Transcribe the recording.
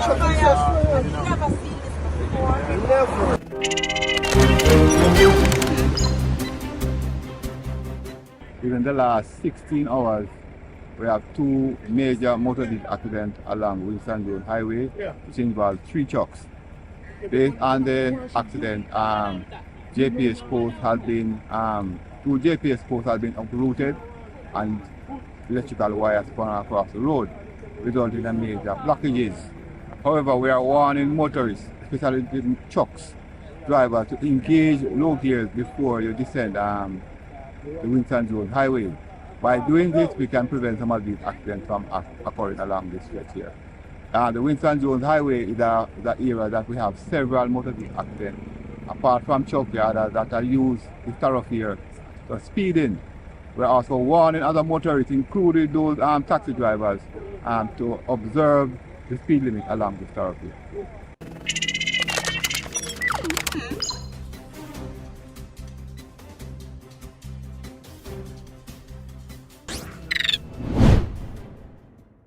Have you never seen this before? Within the last 16 hours, we have two major motor vehicle accidents along Winston Jones Highway, which involve 3 trucks. Based on the accident, JPS posts have been, 2 JPS posts have been uprooted and electrical wires spun across the road, resulting in major blockages. However, we are warning motorists, especially the trucks drivers, to engage low gears before you descend the Winston Jones Highway. By doing this, we can prevent some of these accidents from occurring along this stretch here. The Winston Jones Highway is the area that we have several motor vehicle accidents, apart from truck yards that are used this thoroughfare for speeding. We're also warning other motorists, including those taxi drivers, to observe the speed limit along this thoroughfare.